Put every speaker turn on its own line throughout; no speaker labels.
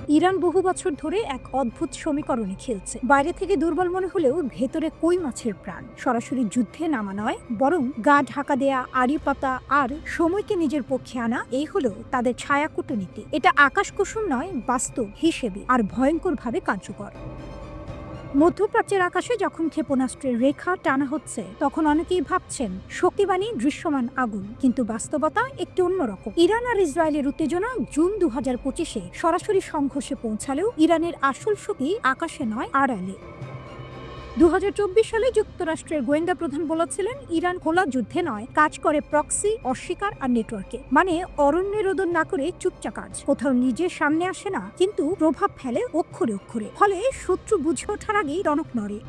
Iran বহু বছর ধরে এক অদ্ভুত সমীকরণে খেলছে। বাইরে থেকে দুর্বল মনে হলেও ভেতরে কই মাছের প্রাণ। সরাসরি যুদ্ধে নামা নয়, বরং গা ঢাকা দেয়া, আড়ি পাতা আর সময়কে নিজের পক্ষে আনা, এই হলো তাদের ছায়া কূটনীতি। এটা আকাশ কুসুম নয়, বাস্তব, হিসেবে আর ভয়ঙ্করভাবে কার্যকর। মধ্যপ্রাচ্যের আকাশে যখন ক্ষেপণাস্ত্রের রেখা টানা হচ্ছে, তখন অনেকেই ভাবছেন শক্তিবাণী দৃশ্যমান আগুন, কিন্তু বাস্তবতা একটু অন্যরকম। ইরান আর ইসরায়েলের উত্তেজনা জুন 2025-এ সরাসরি সংঘর্ষে পৌঁছালেও ইরানের আসল শক্তি আকাশে নয়, আড়ালে। 2024 সালে যুক্তরাষ্ট্রের গোয়েন্দা প্রধান বলেছিলেন, ইরান খোলা যুদ্ধে নয়, কাজ করে প্রক্সি, অস্বীকার আর নেটওয়ার্কে। মানে অরণ্যে রোদন না করে চুপচাপ কাজ। কোথাও নিজের সামনে আসে না, কিন্তু প্রভাব ফেলে অক্ষরে অক্ষরে। ফলে শত্রু বুঝে ওঠার আগেই টনক নড়ে।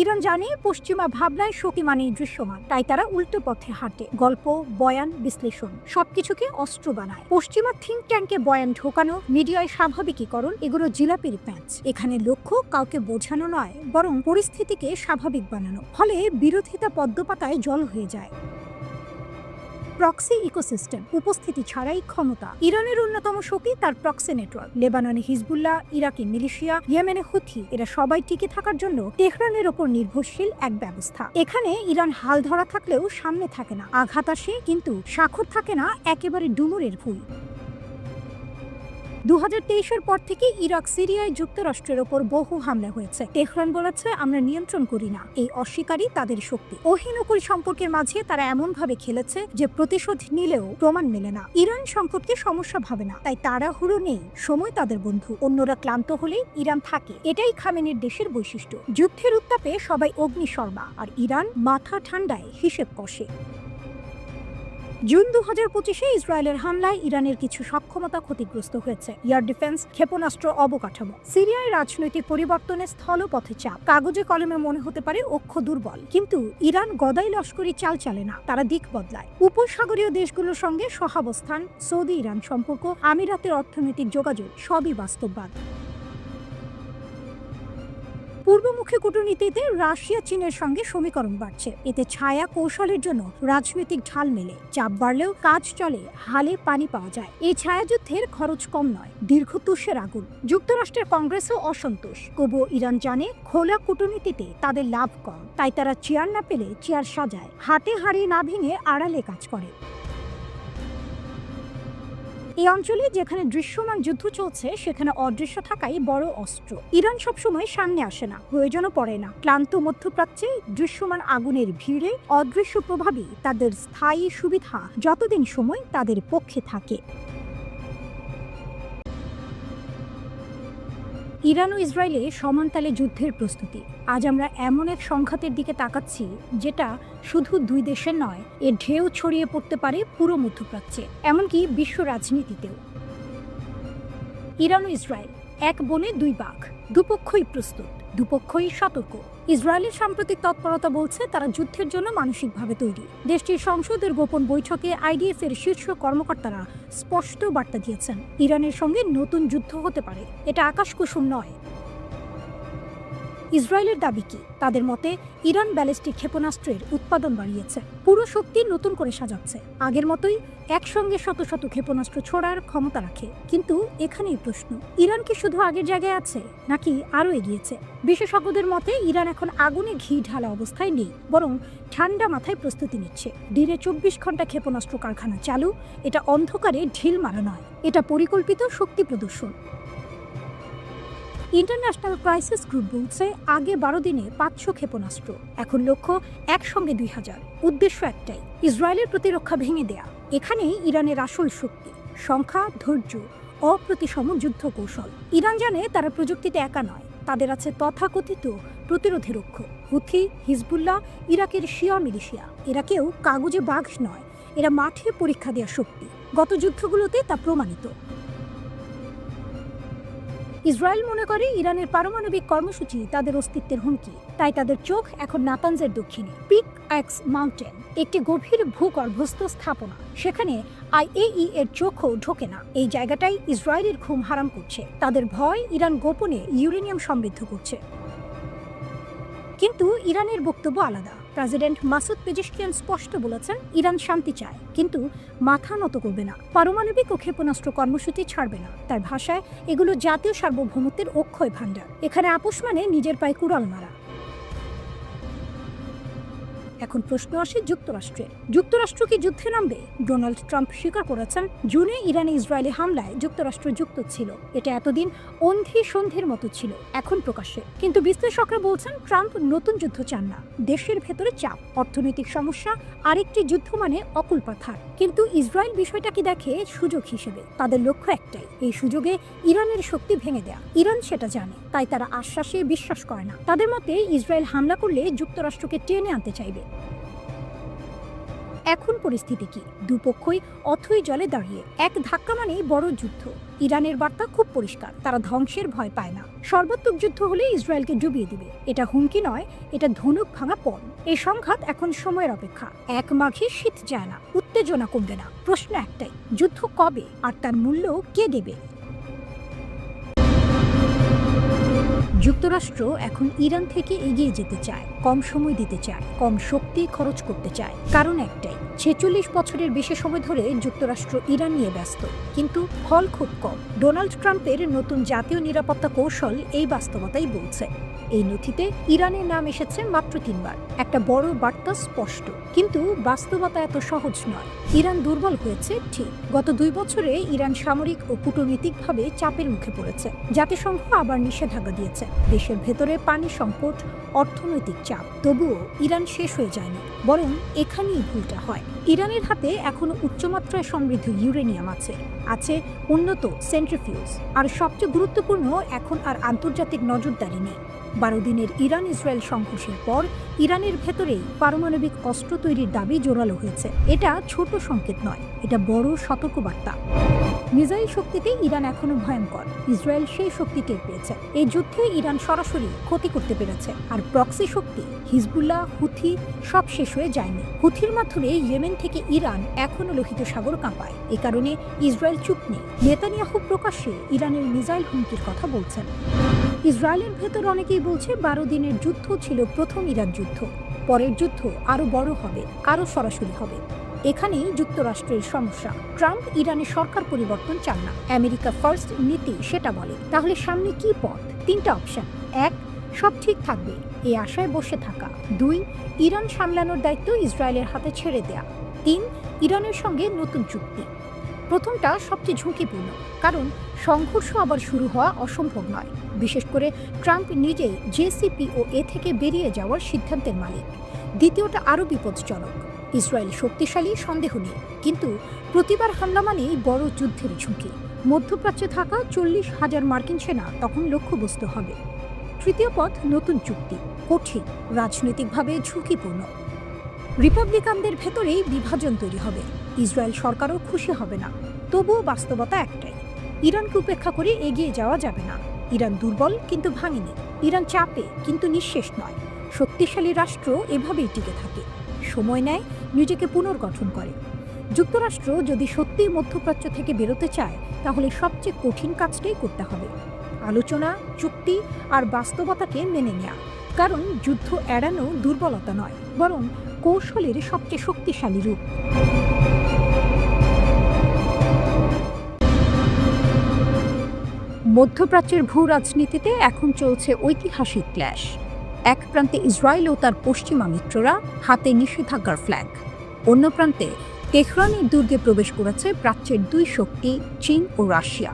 ইরান জানে পশ্চিমা ভাবনায় শক্তি মানেই দৃশ্যমান, তাই তারা উল্টো পথে হাঁটে। গল্প, বয়ান, বিশ্লেষণ সবকিছুকে অস্ত্র বানায়। পশ্চিমা থিঙ্ক ট্যাঙ্কে বয়ান ঢোকানো, মিডিয়ায় স্বাভাবিকীকরণ, এগুলো জিলাপির প্যাঁচ। এখানে লক্ষ্য কাউকে বোঝানো নয়, বরং পরিস্থিতিকে স্বাভাবিক বানানো। ফলে বিরোধিতা পদ্মপাতায় জল হয়ে যায়। প্রক্সি ইকোসিস্টেম, উপস্থিতি ছাড়াই ক্ষমতা। ইরানের অন্যতম শক্তি তার প্রক্সি নেটওয়ার্ক। লেবাননে হিজবুল্লাহ, ইরাকে মিলিশিয়া, ইয়েমেনে হুথি, এরা সবাই টিকে থাকার জন্য তেহরানের ওপর নির্ভরশীল এক ব্যবস্থা। এখানে ইরান হাল ধরা থাকলেও সামনে থাকে না, আঘাত আসে কিন্তু স্বাক্ষর থাকে না, একেবারে ডুমুরের ভুল। 2023-এর পর থেকে ইরাক, সিরিয়ায় যুক্তরাষ্ট্রের ওপর বহু হামলা হয়েছে। তেহরান বলেছে, আমরা নিয়ন্ত্রণ করি না। এই অস্বীকারই তাদের শক্তি। অহিনকুল সম্পর্কের মাঝে তারা এমনভাবে খেলেছে যে প্রতিশোধ নিলেও প্রমাণ মেলে না। ইরান সংকটকে সমস্যা ভাবে না, তাই তাড়াহুড়ো নেই, সময় তাদের বন্ধু। অন্যরা ক্লান্ত হলে ইরান থাকে, এটাই খামেনির দেশের বৈশিষ্ট্য। যুদ্ধের উত্তাপে সবাই অগ্নিশর্মা, আর ইরান মাথা ঠান্ডায় হিসেব কষে। জুন 2025-এ ইসরায়েলের হামলায় ইরানের কিছু সক্ষমতা ক্ষতিগ্রস্ত হয়েছে। এয়ার ডিফেন্স, ক্ষেপণাস্ত্র, অবকাঠামো। সিরিয়ায় রাজনৈতিক পরিবর্তনে স্থলপথে চাপ। কাগজে কলমে মনে হতে পারে অক্ষ দুর্বল, কিন্তু ইরান গদাই লস্করি চাল চালে না, তারা দিক বদলায়। উপসাগরীয় দেশগুলোর সঙ্গে সহাবস্থান, সৌদি ইরান সম্পর্ক, আমিরাতের অর্থনৈতিক যোগাযোগ সবই বাস্তববাদ। পূর্বমুখী কূটনীতিতে রাশিয়া চীনের সঙ্গে সমীকরণ বাড়ছে। এতে ছায়া কৌশলের জন্য রাজনৈতিক ঢাল মেলে। চাপ বাড়লেও কাজ চলে, হালে পানি পাওয়া যায়। এই ছায়াযুদ্ধের খরচ কম নয়, দীর্ঘ তুষের আগুন। যুক্তরাষ্ট্রের কংগ্রেসও অসন্তোষ। তবুও ইরান জানে খোলা কূটনীতিতে তাদের লাভ কম, তাই তারা চেয়ার না পেলে চেয়ার সাজায়, হাটে হাড়ি না ভেঙে আড়ালে কাজ করে। এই অঞ্চলে যেখানে দৃশ্যমান যুদ্ধ চলছে, সেখানে অদৃশ্য থাকাই বড় অস্ত্র। ইরান সবসময় সামনে আসে না, প্রয়োজনও পড়ে না। ক্লান্ত মধ্যপ্রাচ্যে দৃশ্যমান আগুনের ভিড়ে অদৃশ্য প্রভাবই তাদের স্থায়ী সুবিধা, যতদিন সময় তাদের পক্ষে থাকে। ইরান ও ইসরায়েলে সমানতালে যুদ্ধের প্রস্তুতি। আজ আমরা এমন এক সংঘাতের দিকে তাকাচ্ছি, যেটা শুধু দুই দেশের নয়, এর ঢেউ ছড়িয়ে পড়তে পারে পুরো মধ্যপ্রাচ্যে, এমনকি বিশ্ব রাজনীতিতেও। ইরান ও ইসরায়েল এক বনে দুই বাঘ, দুপক্ষই প্রস্তুত, দুপক্ষই সতর্ক। ইসরায়েলের সাম্প্রতিক তৎপরতা বলছে তারা যুদ্ধের জন্য মানসিকভাবে তৈরি। দেশটির সংসদের গোপন বৈঠকে আইডিএফ এর শীর্ষ কর্মকর্তারা স্পষ্ট বার্তা দিয়েছেন, ইরানের সঙ্গে নতুন যুদ্ধ হতে পারে। এটা আকাশ কুসুম নয়। ইসরায়েলের দাবি কি? তাদের মতে ইরান ব্যালিস্টিক ক্ষেপণাস্ত্রের উৎপাদন বাড়িয়েছে, পুরো শক্তি নতুন করে সাজাচ্ছে। আগের মতোই একসঙ্গে শত শত ক্ষেপণাস্ত্র ছোড়ার ক্ষমতা রাখে। কিন্তু এখানেই প্রশ্ন, ইরান কি শুধু আগের জায়গায় আছে, নাকি আরও এগিয়েছে? বিশেষজ্ঞদের মতে ইরান এখন আগুনে ঘি ঢালা অবস্থায় নেই, বরং ঠান্ডা মাথায় প্রস্তুতি নিচ্ছে। দিনে 24 ঘন্টা ক্ষেপণাস্ত্র কারখানা চালু। এটা অন্ধকারে ঢিল মারা নয়, এটা পরিকল্পিত শক্তি প্রদর্শন। ইন্টারন্যাশনাল ক্রাইসিস গ্রুপ বলছে, আগে 12 দিনে 500 ক্ষেপণাস্ত্র, এখন লক্ষ্য একসঙ্গে 2000। উদ্দেশ্য একটাই, ইসরায়েলের প্রতিরক্ষা ভেঙে দেয়া। এখানেই ইরানের আসল শক্তি, সংখ্যা, ধৈর্য, অপ্রতিসম যুদ্ধ কৌশল। ইরান জানে তারা প্রযুক্তিতে একা নয়, তাদের আছে তথাকথিত প্রতিরোধের অক্ষ। হুথি, হিজবুল্লাহ, ইরাকের শিয়া মিলিশিয়া, এরা কেউ কাগজে বাঘ নয়, এরা মাঠে পরীক্ষা দেওয়া শক্তি। গত যুদ্ধগুলোতে তা প্রমাণিত। ইসরায়েল মনে করে ইরানের পারমাণবিক কর্মসূচি তাদের অস্তিত্বের হুমকি, তাই তাদের চোখ এখন নাতানজের দক্ষিণে। পিক এক্স মাউন্টেন, একটি গভীর ভূগর্ভস্থ স্থাপনা, সেখানে আইএই এর চোখও ঢোকে না। এই জায়গাটাই ইসরায়েলের ঘুম হারাম করছে। তাদের ভয় ইরান গোপনে ইউরেনিয়াম সমৃদ্ধ করছে। কিন্তু ইরানের বক্তব্য আলাদা। প্রেসিডেন্ট মাসুদ পেজেশকিয়ান স্পষ্ট বলেছেন ইরান শান্তি চায়, কিন্তু মাথা নত করবে না, পারমাণবিক ও ক্ষেপণাস্ত্র কর্মসূচি ছাড়বে না। তার ভাষায় এগুলো জাতীয় সার্বভৌমত্বের অক্ষয় ভাণ্ডার। এখানে আপোষ মানে নিজের পায়ে কুড়াল মারা। এখন প্রশ্ন আসে যুক্তরাষ্ট্র কি যুদ্ধে নামবে? ডোনাল্ড ট্রাম্প স্বীকার করেছেন জুনে ইরানে ইসরায়েলি হামলায় যুক্তরাষ্ট্র যুক্ত ছিল। এটা এতদিন অন্ধি সন্ধির মতো ছিল, এখন প্রকাশ্যে। কিন্তু বিশ্লেষকরা বলছেন ট্রাম্প নতুন যুদ্ধ চান না। দেশের ভেতরে চাপ, অর্থনৈতিক সমস্যা, আরেকটি যুদ্ধ মানে অকুল পাথার। কিন্তু ইসরায়েল বিষয়টাকে দেখে সুযোগ হিসেবে। তাদের লক্ষ্য একটাই, এই সুযোগে ইরানের শক্তি ভেঙে দেয়া। ইরান সেটা জানে, তাই তারা আশ্বাসে বিশ্বাস করে না। তাদের মতে ইসরায়েল হামলা করলে যুক্তরাষ্ট্রকে টেনে আনতে চাইবে। এখন পরিস্থিতি কি? দুপক্ষই অথই জলে দাঁড়িয়ে। এক ধাক্কা মানেই বড় যুদ্ধ। ইরানের বার্তা খুব পরিষ্কার, তারা ধ্বংসের ভয় পায় না। সর্বাত্মক যুদ্ধ হলে ইসরায়েলকে ডুবিয়ে দিবে। এটা হুমকি নয়, এটা ধনুক ভাঙা পণ। এই সংঘাত এখন সময়ের অপেক্ষা। এক মাঘে শীত যায় না, উত্তেজনা কমবে না। প্রশ্ন একটাই, যুদ্ধ কবে আর তার মূল্য কে দেবে? যুক্তরাষ্ট্র এখন ইরান থেকে এগিয়ে যেতে চায়, কম সময় দিতে চায়, কম শক্তি খরচ করতে চায়। কারণ একটাই, 46 বছরের বেশি সময় ধরে যুক্তরাষ্ট্র ইরান নিয়ে ব্যস্ত, কিন্তু ফল খুব কম। ডোনাল্ড ট্রাম্পের নতুন জাতীয় নিরাপত্তা কৌশল এই বাস্তবতাই বলছে। এই নথিতে ইরানের নাম এসেছে মাত্র 3 বার। একটা বড় বার্তা স্পষ্ট, কিন্তু বাস্তবতা এত সহজ নয়। ইরান দুর্বল হয়েছে ঠিক। গত 2 বছরে ইরান সামরিক ও কূটনৈতিকভাবে চাপের মুখে পড়েছে। জাতিসংঘ আবার নিষেধাজ্ঞা দিয়েছে। দেশের ভেতরে পানি সংকট, অর্থনৈতিক চাপ। তবুও ইরান শেষ হয়ে যায়নি, বরং এখানেই ভুলটা হয়। ইরানের হাতে এখনো উচ্চমাত্রায় সমৃদ্ধ ইউরেনিয়াম আছে উন্নত সেন্ট্রিফিউজ, আর সবচেয়ে গুরুত্বপূর্ণ, এখন আর আন্তর্জাতিক নজরদারি নেই। 12 দিনের ইরান ইসরায়েল সংঘর্ষের পর ইরানের ভেতরেই পারমাণবিক অস্ত্র তৈরির দাবি জোরালো হয়েছে। এটা ছোট সংকেত নয়, এটা বড় সতর্কবার্তা। মিসাইল শক্তিতে ইরান এখনো ভয়ঙ্কর, ইসরায়েল সেই শক্তি টের পেয়েছে। এই যুদ্ধে ইরান সরাসরি ক্ষতি করতে পেরেছে। আর প্রক্সি শক্তি, হিজবুল্লাহ, হুথি সব শেষ হয়ে যায়নি। হুথির মাধ্যমে ইয়েমেন থেকে ইরান এখনো লোহিত সাগর কাঁপায়। এ কারণে ইসরায়েল চুপ নেই। নেতানিয়াহু প্রকাশ্যে ইরানের মিসাইল হুমকির কথা বলছেন। ইসরায়েলের ভেতর অনেকেই বলছে 12 দিনের যুদ্ধ ছিল প্রথম ইরান যুদ্ধ, পরের যুদ্ধ আরো বড় হবে, আরো সরাসরি হবে। এখানেই যুক্তরাষ্ট্রের সমস্যা। ট্রাম্প ইরানের সরকার পরিবর্তন চান না, আমেরিকা ফার্স্ট নীতি সেটা বলে। তাহলে সামনে কি পথ? 3টা অপশন। 1, সব ঠিক থাকবে, এই আশায় বসে থাকা। 2, ইরান সামলানোর দায়িত্ব ইসরায়েলের হাতে ছেড়ে দেয়া। 3, ইরানের সঙ্গে নতুন চুক্তি। প্রথমটা সবচেয়ে ঝুঁকিপূর্ণ, কারণ সংঘর্ষ আবার শুরু হওয়া অসম্ভব নয়। বিশেষ করে ট্রাম্প নিজেই JCPOA থেকে বেরিয়ে যাওয়ার সিদ্ধান্তের মালিক। দ্বিতীয়টা আরও বিপজ্জনক। ইসরায়েল শক্তিশালী, সন্দেহ নেই, কিন্তু প্রতিবার হামলা মানেই বড় যুদ্ধের ঝুঁকি। মধ্যপ্রাচ্যে থাকা 40,000 মার্কিন সেনা তখন লক্ষ্যবস্তু হবে। তৃতীয় পথ নতুন চুক্তি, কঠিন, রাজনৈতিকভাবে ঝুঁকিপূর্ণ। রিপাবলিকানদের ভেতরেই বিভাজন তৈরি হবে, ইসরায়েল সরকারও খুশি হবে না। তবুও বাস্তবতা একটাই, ইরানকে উপেক্ষা করে এগিয়ে যাওয়া যাবে না। ইরান দুর্বল, কিন্তু ভাঙেনি। ইরান চাপে, কিন্তু নিঃশেষ নয়। শক্তিশালী রাষ্ট্র এভাবেই টিকে থাকে, সময় নেয়, নিজেকে পুনর্গঠন করে। যুক্তরাষ্ট্র যদি সত্যি মধ্যপ্রাচ্য থেকে বেরোতে চায়, তাহলে সবচেয়ে কঠিন কাজটাই করতে হবে, আলোচনা, চুক্তি আর বাস্তবতাকে মেনে নেওয়া। কারণ যুদ্ধ এড়ানো দুর্বলতা নয়, বরং কৌশলের সবচেয়ে শক্তিশালী রূপ। মধ্যপ্রাচ্যের ভূ রাজনীতিতে এখন চলছে ঐতিহাসিক ক্ল্যাশ। এক প্রান্তে ইসরায়েল ও তার পশ্চিমা মিত্ররা, হাতে নিষেধাজ্ঞার ফ্ল্যাগ। অন্য প্রান্তে তেহরানের দুর্গে প্রবেশ করেছে প্রাচ্যের 2 শক্তি, চীন ও রাশিয়া।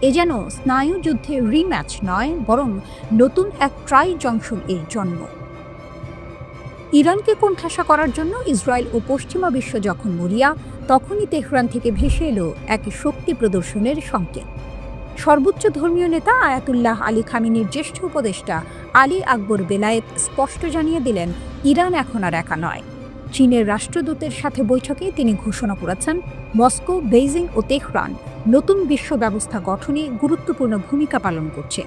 এ যেন স্নায়ু যুদ্ধের রিম্যাচ নয়, বরং নতুন এক ট্রাই জংশন এর জন্ম। ইরানকে কোণঠাসা করার জন্য ইসরায়েল ও পশ্চিমা বিশ্ব যখন মরিয়া, তখনই তেহরান থেকে ভেসে এলো এক শক্তি প্রদর্শনের সংকেত। সর্বোচ্চ ধর্মীয় নেতা আয়াতুল্লাহ আলী খামেনির জ্যেষ্ঠ উপদেষ্টা আলী আকবর বেলায়েত স্পষ্ট জানিয়ে দিলেন, ইরান এখন আর একা নয়। চীনের রাষ্ট্রদূতের সাথে বৈঠকে তিনি ঘোষণা করেছেন, মস্কো, বেইজিং ও তেহরান নতুন বিশ্ব ব্যবস্থা গঠনে গুরুত্বপূর্ণ ভূমিকা পালন করছে।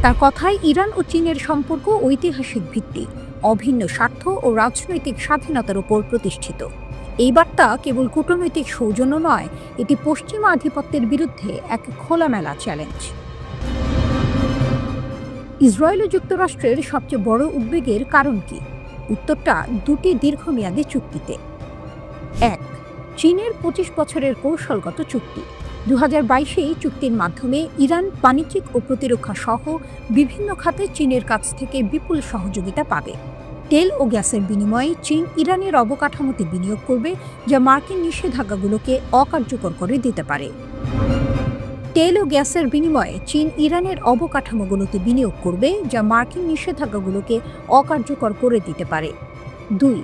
তার কথায় ইরান ও চীনের সম্পর্ক ঐতিহাসিক ভিত্তি, অভিন্ন স্বার্থ ও রাজনৈতিক স্বাধীনতার উপর প্রতিষ্ঠিত। এই বার্তা কেবল কূটনৈতিক সৌজন্য নয়, এটি পশ্চিমা আধিপত্যের বিরুদ্ধে এক খোলামেলা চ্যালেঞ্জ। ইসরায়েল ও যুক্তরাষ্ট্রের সবচেয়ে বড় উদ্বেগের কারণ কি? উত্তরটা দুটি দীর্ঘমেয়াদী চুক্তিতে। 1. চীনের 25 বছরের কৌশলগত চুক্তি। 2022 এই চুক্তির মাধ্যমে ইরান বাণিজ্যিক ও প্রতিরক্ষা সহ বিভিন্ন খাতে চীনের কাছ থেকে বিপুল সহযোগিতা পাবে। তেল ও গ্যাসের বিনিময়ে চীন ইরানের অবকাঠামোতে বিনিয়োগ করবে, যা মার্কিন নিষেধাজ্ঞাগুলোকে অকার্যকর করে দিতে পারে। তেল ও গ্যাসের বিনিময়ে চীন ইরানের অবকাঠামোগুলোতে বিনিয়োগ করবে, যা মার্কিন নিষেধাজ্ঞাগুলোকে অকার্যকর করে দিতে পারে। 2.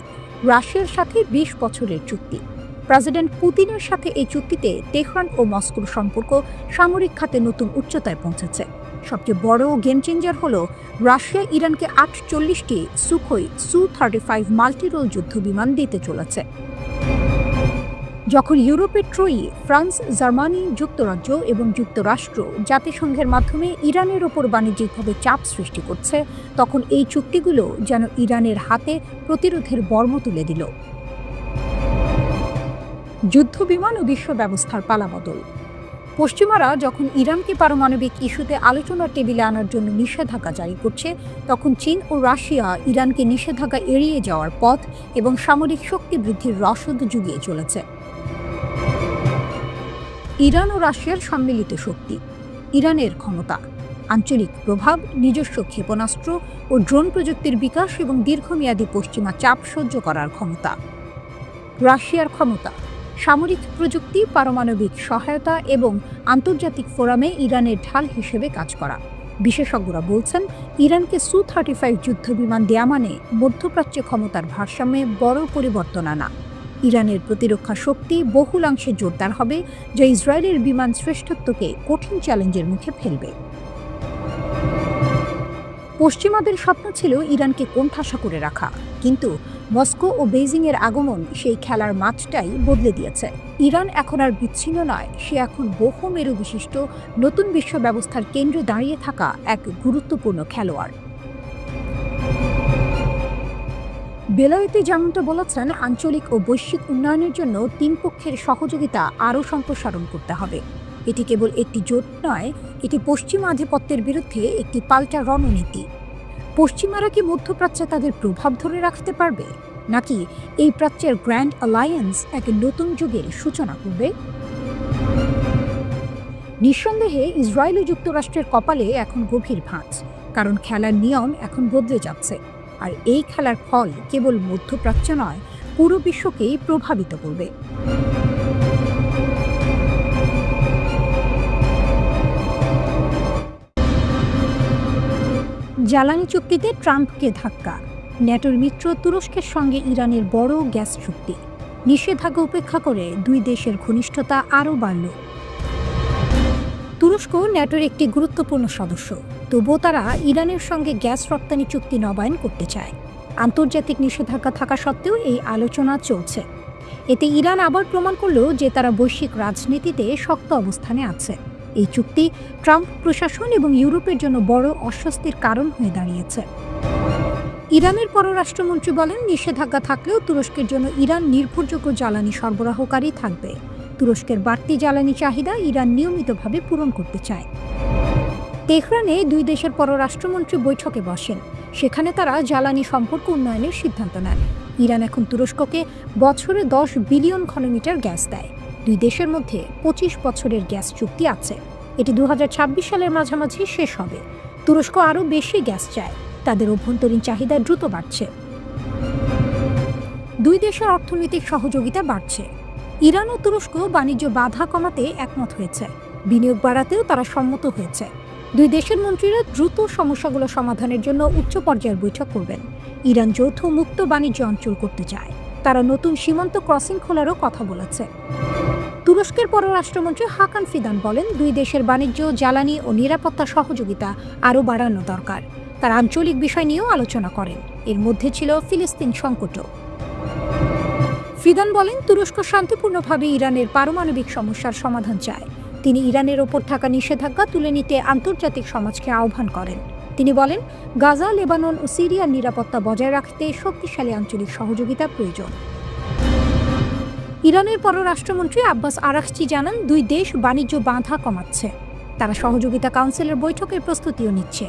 রাশিয়ার সাথে 20 বছরের চুক্তি। প্রেসিডেন্ট পুতিনের সাথে এই চুক্তিতে তেহরান ও মস্কোর সম্পর্ক সামরিক খাতে নতুন উচ্চতায় পৌঁছেছে। সবচেয়ে বড় গেম চেঞ্জার হলো রাশিয়া ইরানকে 48টি সুখোই Su-35 মাল্টিরোল যুদ্ধবিমান দিতে চলেছে। যখন ইউরোপের ট্রয়ি, ফ্রান্স, জার্মানি, যুক্তরাজ্য এবং যুক্তরাষ্ট্র জাতিসংঘের মাধ্যমে ইরানের ওপর বাণিজ্যিকভাবে চাপ সৃষ্টি করছে, তখন এই চুক্তিগুলো যেন ইরানের হাতে প্রতিরোধের বর্ম তুলে দিল। যুদ্ধবিমান ও বিশ্ব ব্যবস্থার পালাবদল। পশ্চিমারা যখন ইরানকে পারমাণবিক ইস্যুতে আলোচনার টেবিলে আনার জন্য নিষেধাজ্ঞা জারি করছে, তখন চীন ও রাশিয়া ইরানকে নিষেধাজ্ঞা এড়িয়ে যাওয়ার পথ এবং সামরিক শক্তি বৃদ্ধির রসদ জুগিয়ে চলেছে। ইরান ও রাশিয়ার সম্মিলিত শক্তি। ইরানের ক্ষমতা, আঞ্চলিক প্রভাব, নিজস্ব ক্ষেপণাস্ত্র ও ড্রোন প্রযুক্তির বিকাশ এবং দীর্ঘমেয়াদী পশ্চিমা চাপ সহ্য করার ক্ষমতা। রাশিয়ার ক্ষমতা, সামরিক প্রযুক্তি, পারমাণবিক সহায়তা এবং আন্তর্জাতিক ফোরামে ইরানের ঢাল হিসেবে কাজ করা। বিশেষজ্ঞরা বলছেন, ইরানকে Su-35 যুদ্ধবিমান দেয়া মানে মধ্যপ্রাচ্যে ক্ষমতার ভারসাম্যে বড় পরিবর্তন আনা। ইরানের প্রতিরক্ষা শক্তি বহুলাংশে জোরদার হবে, যা ইসরায়েলের বিমান শ্রেষ্ঠত্বকে কঠিন চ্যালেঞ্জের মুখে ফেলবে। পশ্চিমাদের স্বপ্ন ছিল ইরানকে কোণঠাসা করে রাখা, কিন্তু মস্কো ও বেইজিংয়ের আগমন সেই খেলার মাঠটাই বদলে দিয়েছে। ইরান এখন আর বিচ্ছিন্ন নয়, সে এখন বহুমেরু বিশিষ্ট নতুন বিশ্ব ব্যবস্থার কেন্দ্রে দাঁড়িয়ে থাকা এক গুরুত্বপূর্ণ খেলোয়াড়। বেলায়েতে যেমনটা বলেছেন, আঞ্চলিক ও বৈশ্বিক উন্নয়নের জন্য তিন পক্ষের সহযোগিতা আরও সম্প্রসারণ করতে হবে। এটি কেবল একটি জোট নয়, এটি পশ্চিমা আধিপত্যের বিরুদ্ধে একটি পাল্টা রণনীতি। পশ্চিমারা কি মধ্যপ্রাচ্যে তাদের প্রভাব ধরে রাখতে পারবে, নাকি এই প্রাচ্যের গ্র্যান্ড অ্যালায়েন্স এক নতুন যুগের সূচনা করবে? নিঃসন্দেহে ইসরায়েল ও যুক্তরাষ্ট্রের কপালে এখন গভীর ভাঁজ, কারণ খেলার নিয়ম এখন বদলে যাচ্ছে, আর এই খেলার ফল কেবল মধ্যপ্রাচ্য নয়, পুরো বিশ্বকেই প্রভাবিত করবে। জ্বালানি চুক্তিতে ট্রাম্পকে ধাক্কা। ন্যাটোর মিত্র তুরস্কের সঙ্গে ইরানের বড় গ্যাস চুক্তি। নিষেধাজ্ঞা উপেক্ষা করে দুই দেশের ঘনিষ্ঠতা আরও বাড়ল। তুরস্ক ন্যাটোর একটি গুরুত্বপূর্ণ সদস্য, তবুও তারা ইরানের সঙ্গে গ্যাস রপ্তানি চুক্তি নবায়ন করতে চায়। আন্তর্জাতিক নিষেধাজ্ঞা থাকা সত্ত্বেও এই আলোচনা চলছে। এতে ইরান আবার প্রমাণ করল যে তারা বৈশ্বিক রাজনীতিতে শক্ত অবস্থানে আছে। এই চুক্তি ট্রাম্প প্রশাসন এবং ইউরোপের জন্য বড় অস্বস্তির কারণ হয়ে দাঁড়িয়েছে। ইরানের পররাষ্ট্রমন্ত্রী বলেন, নিষেধাজ্ঞা থাকলেও তুরস্কের জন্য ইরান নির্ভরযোগ্য জ্বালানি সরবরাহকারী থাকবে। তুরস্কের বাড়তি জ্বালানি চাহিদা ইরান নিয়মিতভাবে পূরণ করতে চায়। তেহরানে দুই দেশের পররাষ্ট্রমন্ত্রী বৈঠকে বসেন, সেখানে তারা জ্বালানি সম্পর্ক উন্নয়নের সিদ্ধান্ত নেন। ইরান এখন তুরস্ককে বছরে 10 বিলিয়ন ঘনমিটার গ্যাস দেয়। দুই দেশের মধ্যে 25 বছরের গ্যাস চুক্তি আছে। এটি 2026 সালের মাঝামাঝি শেষ হবে। তুরস্ক আরও বেশি গ্যাস চায়, তাদের অভ্যন্তরীণ চাহিদা দ্রুত বাড়ছে। দুই দেশের অর্থনৈতিক সহযোগিতা বাড়ছে। ইরান ও তুরস্ক বাণিজ্য বাধা কমাতে একমত হয়েছে, বিনিয়োগ বাড়াতেও তারা সম্মত হয়েছে। দুই দেশের মন্ত্রীরা দ্রুত সমস্যাগুলো সমাধানের জন্য উচ্চ পর্যায়ের বৈঠক করবেন। ইরান যৌথ মুক্ত বাণিজ্য অঞ্চল করতে চায়, তারা নতুন সীমান্ত ক্রসিং খোলারও কথা বলেছে। তুরস্কের পররাষ্ট্রমন্ত্রী হাকান ফিদান বলেন, দুই দেশের বাণিজ্য, জ্বালানি ও নিরাপত্তা সহযোগিতা আরও বাড়ানো দরকার। তারা আঞ্চলিক বিষয় নিয়েও আলোচনা করেন, এর মধ্যে ছিল ফিলিস্তিন সংকটও। ফিদান বলেন, তুরস্ক শান্তিপূর্ণভাবে ইরানের পারমাণবিক সমস্যার সমাধান চায়। তিনি ইরানের ওপর থাকা নিষেধাজ্ঞা তুলে নিতে আন্তর্জাতিক সমাজকে আহ্বান করেন। তিনি বলেন, গাজা, লেবানন ও সিরিয়ার নিরাপত্তা বজায় রাখতে শক্তিশালী আঞ্চলিক সহযোগিতা প্রয়োজন। ইরানের পররাষ্ট্রমন্ত্রী আব্বাস আরাকচি জানান, দুই দেশ বাণিজ্য বাধা কমাচ্ছে। তারা সহযোগিতা কাউন্সিলের বৈঠকের প্রস্তুতিও নিচ্ছে।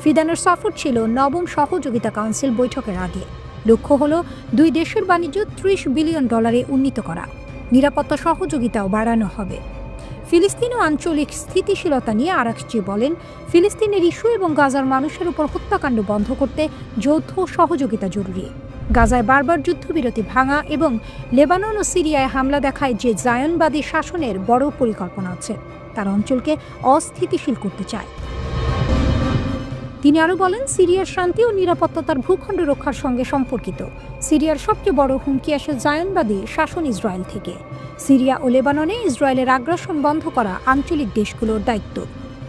ফিদানের সফর ছিল নবম সহযোগিতা কাউন্সিল বৈঠকের আগে। লক্ষ্য হল দুই দেশের বাণিজ্য $30 বিলিয়ন উন্নীত করা। নিরাপত্তা সহযোগিতাও বাড়ানো হবে। ফিলিস্তিন ও আঞ্চলিক স্থিতিশীলতা নিয়ে আরাকচি বলেন, ফিলিস্তিনের ইস্যু এবং গাজার মানুষের উপর হত্যাকাণ্ড বন্ধ করতে যৌথ সহযোগিতা জরুরি। গাজায় বারবার যুদ্ধবিরতি ভাঙা এবং লেবানন ও সিরিয়ায় হামলা দেখায় যে জায়নবাদী শাসনের বড় পরিকল্পনা আছে, তার অঞ্চলকে অস্থিতিশীল করতে চায়। তিনি আরও বলেন, সিরিয়ার শান্তি ও নিরাপত্তা তার ভূখণ্ড রক্ষার সঙ্গে সম্পর্কিত। সিরিয়ার সবচেয়ে বড় হুমকি আসে জায়নবাদী শাসন ইসরায়েল থেকে। সিরিয়া ও লেবাননে ইসরায়েলের আগ্রাসন বন্ধ করা আঞ্চলিক দেশগুলোর দায়িত্ব।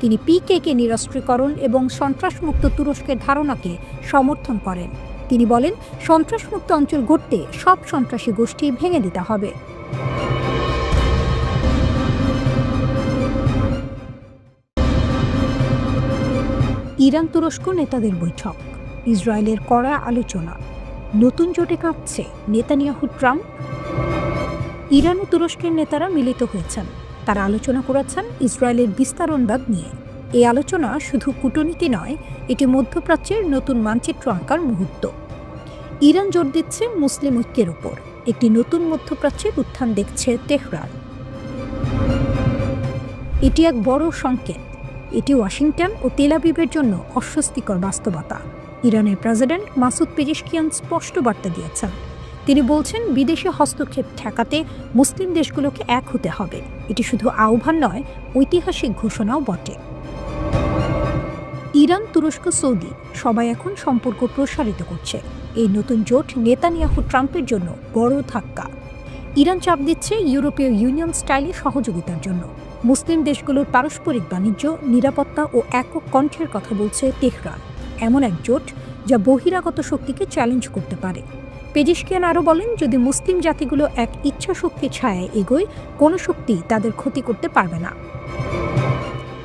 তিনি পিকেকে নিরস্ত্রীকরণ এবং সন্ত্রাসমুক্ত তুরস্কের ধারণাকে সমর্থন করেন। তিনি বলেন, সন্ত্রাসমুক্ত অঞ্চল গড়তে সব সন্ত্রাসী গোষ্ঠী ভেঙে দিতে হবে। ইরান তুরস্ক নেতাদের বৈঠক, ইসরায়েলের কড়া আলোচনা, নতুন জোটে কাঁপছে নেতানিয়াহু ট্রাম্প। ইরান ও তুরস্কের নেতারা মিলিত হয়েছেন। তারা আলোচনা করেছেন ইসরায়েলের বিস্তারণবাদ নিয়ে। এই আলোচনা শুধু কূটনীতি নয়, এটি মধ্যপ্রাচ্যের নতুন মানচিত্র আঁকার মুহূর্ত। ইরান জোর দিচ্ছে মুসলিম ঐক্যের উপর। একটি নতুন মধ্যপ্রাচ্যের উত্থান দেখছে তেহরান। এটি এক বড় সংকেত। এটি ওয়াশিংটন ও তেল আবিবের জন্য অস্বস্তিকর বাস্তবতা। ইরানের প্রেসিডেন্ট মাসুদ পেজেশকিয়ান স্পষ্ট বার্তা দিয়েছেন। তিনি বলছেন, বিদেশি হস্তক্ষেপ ঠেকাতে মুসলিম দেশগুলোকে এক হতে হবে। এটি শুধু আহ্বান নয়, ঐতিহাসিক ঘোষণাও বটে। ইরান, তুরস্ক, সৌদি সবাই এখন সম্পর্ক প্রসারিত করছে। এই নতুন জোট নেতানিয়াহু ট্রাম্পের জন্য বড় ধাক্কা। ইরান চাপ দিচ্ছে ইউরোপীয় ইউনিয়ন স্টাইলে সহযোগিতার জন্য। মুসলিম দেশগুলোর পারস্পরিক বাণিজ্য, নিরাপত্তা ও একক কণ্ঠের কথা বলছে তেহরান। এমন এক জোট যা বহিরাগত শক্তিকে চ্যালেঞ্জ করতে পারে। পেজেশকিয়ান আরও বলেন, যদি মুসলিম জাতিগুলো এক ইচ্ছা শক্তির ছায়ায় এগোয়, কোনো শক্তি তাদের ক্ষতি করতে পারবে না।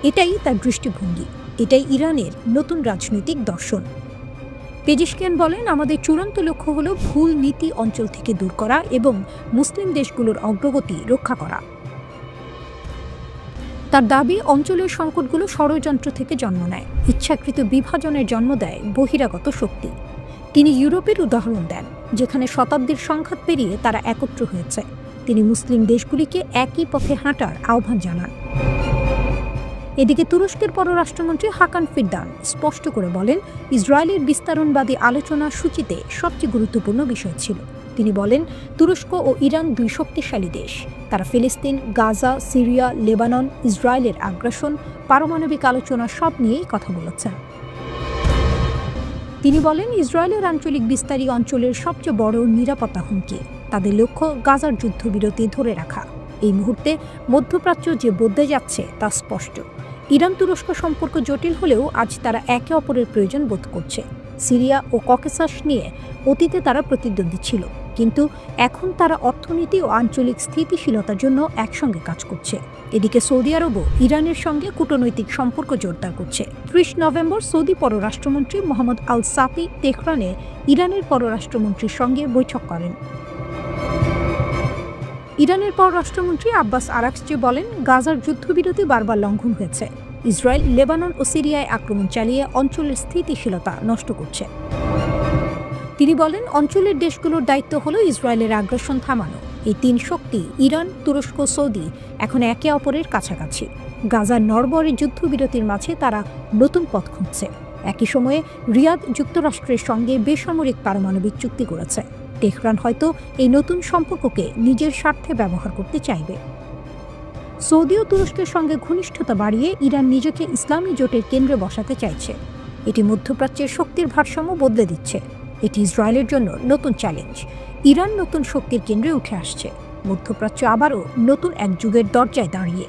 এটাই তার দৃষ্টিভঙ্গি। এটাই ইরানের নতুন রাজনৈতিক দর্শন। পেজেশকিয়ান বলেন, আমাদের চূড়ান্ত লক্ষ্য হল ভুল নীতি অঞ্চল থেকে দূর করা এবং মুসলিম দেশগুলোর অগ্রগতি রক্ষা করা। তার দাবি, অঞ্চলের সংকটগুলো ষড়যন্ত্র থেকে জন্ম নেয়, ইচ্ছাকৃত বিভাজনের জন্ম দেয় বহিরাগত শক্তি। তিনি ইউরোপের উদাহরণ দেন, যেখানে শতাব্দীর সংঘাত পেরিয়ে তারা একত্র হয়েছে। তিনি মুসলিম দেশগুলিকে একই পথে হাঁটার আহ্বান জানান। এদিকে তুরস্কের পররাষ্ট্রমন্ত্রী হাকান ফিরদান স্পষ্ট করে বলেন, ইসরায়েলের বিস্তারণবাদী আলোচনা সূচিতে সবচেয়ে গুরুত্বপূর্ণ বিষয় ছিল। তিনি বলেন, তুরস্ক ও ইরান দুই শক্তিশালী দেশ। তারা ফিলিস্তিন, গাজা, সিরিয়া, লেবানন, ইসরায়েলের আগ্রাসন, পারমাণবিক আলোচনা সব নিয়েই কথা বলেছেন। তিনি বলেন, ইসরায়েলের আঞ্চলিক বিস্তারী অঞ্চলের সবচেয়ে বড় নিরাপত্তা হুমকি। তাদের লক্ষ্য গাজার যুদ্ধবিরতি ধরে রাখা। এই মুহূর্তে মধ্যপ্রাচ্য যে বদলে যাচ্ছে তা স্পষ্ট। ইরান তুরস্ক সম্পর্ক জটিল হলেও আজ তারা একে অপরের প্রয়োজন বোধ করছে। সিরিয়া ও ককেসাস নিয়ে অতীতে তারা প্রতিদ্বন্দ্বী ছিল, কিন্তু এখন তারা অর্থনীতি ও আঞ্চলিক স্থিতিশীলতার জন্য একসঙ্গে কাজ করছে। এদিকে সৌদি আরবও ইরানের সঙ্গে কূটনৈতিক সম্পর্ক জোরদার করছে। 30 নভেম্বর সৌদি পররাষ্ট্রমন্ত্রী মোহাম্মদ আল সাফি তেহরানে ইরানের পররাষ্ট্রমন্ত্রীর সঙ্গে বৈঠক করেন। ইরানের পররাষ্ট্রমন্ত্রী আব্বাস আরাকচি বলেন, গাজার যুদ্ধবিরতি বারবার লঙ্ঘন হয়েছে। ইসরায়েল লেবানন ও সিরিয়ায় আক্রমণ চালিয়ে অঞ্চলের স্থিতিশীলতা নষ্ট করছে। তিনি বলেন, অঞ্চলের দেশগুলোর দায়িত্ব হল ইসরায়েলের আগ্রাসন থামানো। এই তিন শক্তি, ইরান, তুরস্ক, সৌদি, এখন একে অপরের কাছাকাছি। গাজার নড়বড়ে যুদ্ধবিরতির মাঝে তারা নতুন পথ খুঁজছে। একই সময়ে রিয়াদ যুক্তরাষ্ট্রের সঙ্গে বেসামরিক পারমাণবিক চুক্তি করেছে। তেহরান হয়তো এই নতুন সম্পর্ককে নিজের স্বার্থে ব্যবহার করতে চাইবে। সৌদি ও তুরস্কের সঙ্গে ঘনিষ্ঠতা বাড়িয়ে ইরান নিজেকে ইসলামী জোটের কেন্দ্রে বসাতে চাইছে। এটি মধ্যপ্রাচ্যের শক্তির ভারসাম্য বদলে দিচ্ছে। এটি ইসরায়েলের জন্য নতুন চ্যালেঞ্জ। ইরান নতুন শক্তির কেন্দ্রে উঠে আসছে। মধ্যপ্রাচ্য আবারও নতুন এক যুগের দরজায় দাঁড়িয়ে।